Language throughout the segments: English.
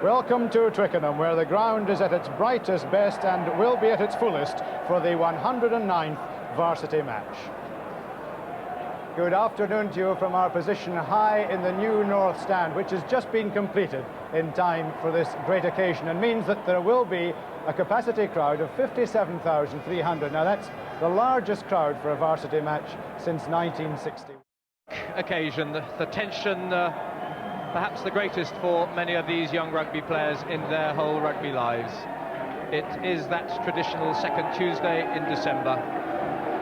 Welcome to Twickenham, where the ground is at its brightest best and will be at its fullest for the 109th Varsity match. Good afternoon to you from our position high in the new North Stand, which has just been completed in time for this great occasion, and means that there will be a capacity crowd of 57,300. Now that's the largest crowd for a Varsity match since 1960. Occasion, the tension perhaps the greatest for many of these young rugby players in their whole rugby lives. It is that traditional second Tuesday in December,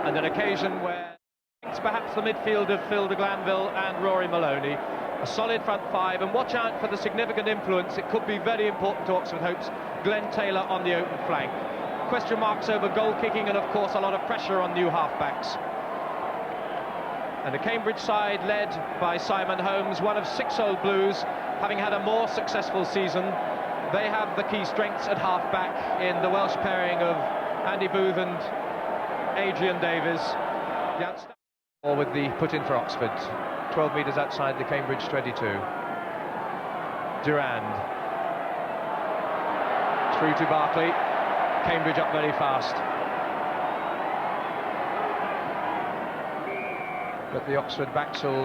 and an occasion where it's perhaps the midfield of Phil de Glanville and Rory Maloney, a solid front five, and watch out for the significant influence. It could be very important to Oxford Hope's Glenn Taylor on the open flank. Question marks over goal kicking, and of course a lot of pressure on new halfbacks. And the Cambridge side, led by Simon Holmes, one of 6 Old Blues, having had a more successful season. They have the key strengths at half-back in the Welsh pairing of Andy Booth and Adrian Davies. Or with the put-in for Oxford, 12 metres outside the Cambridge 22. Durand. Through to Barclay. Cambridge up very fast. But the Oxford backs will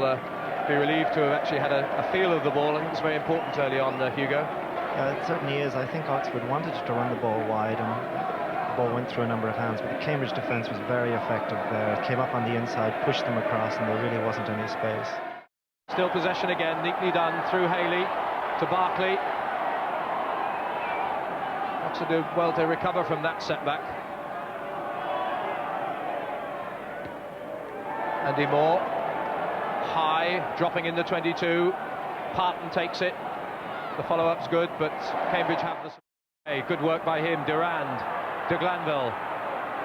be relieved to have actually had a feel of the ball. I think it's very important early on, Hugo. It certainly is. I think Oxford wanted to run the ball wide, and the ball went through a number of hands, but the Cambridge defence was very effective there. It came up on the inside, pushed them across, and there really wasn't any space. Still possession again, neatly done through Haley to Barclay. Oxford did well to recover from that setback. Andy Moore, high, dropping in the 22. Parton takes it. The follow-up's good, but Cambridge have the... Hey, good work by him. Durand, de Glanville.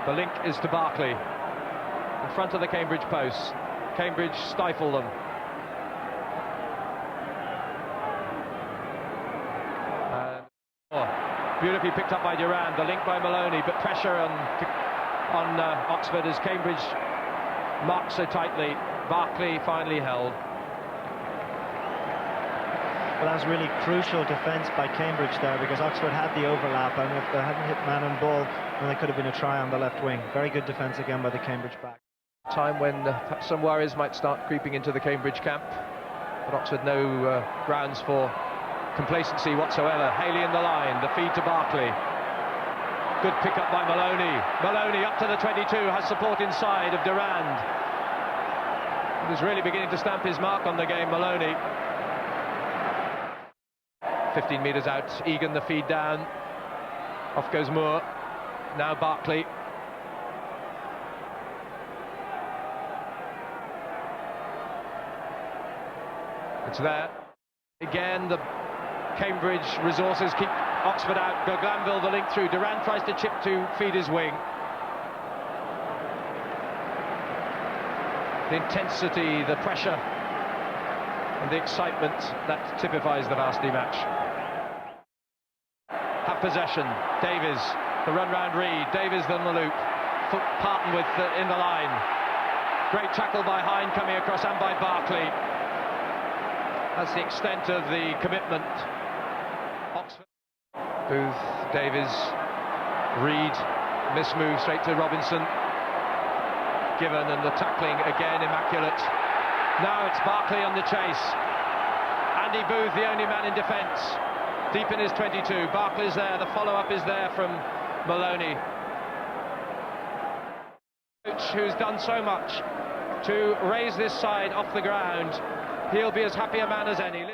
The link is to Barclay. In front of the Cambridge posts. Cambridge stifle them. Beautifully picked up by Durand. The link by Maloney, but pressure on Oxford as Cambridge marked so tightly. Barclay finally held. Well, that was really crucial defence by Cambridge there, because Oxford had the overlap, and if they hadn't hit man and ball, then there could have been a try on the left wing. Very good defence again by the Cambridge back. Time when some worries might start creeping into the Cambridge camp, but Oxford no grounds for complacency whatsoever. Haley in the line, the feed to Barclay. Good pick up by Maloney. Maloney up to the 22, has support inside of Durand. He was really beginning to stamp his mark on the game, Maloney. 15 metres out, Egan the feed down. Off goes Moore. Now Barclay. It's there. Again, the Cambridge resources keep Oxford out. De Glanville the link through. Durand tries to chip to feed his wing. The intensity, the pressure, and the excitement that typifies the Varsity match. Have possession. Davies, the run round Reed. Davies then the loop. Parton with in the line. Great tackle by Hine coming across, and by Barclay. That's the extent of the commitment. Oxford. Booth, Davies, Reed, mismove straight to Robinson. Given, and the tackling again immaculate. Now it's Barclay on the chase. Andy Booth, the only man in defence, deep in his 22. Barclay's there, the follow-up is there from Maloney. Coach who's done so much to raise this side off the ground. He'll be as happy a man as any.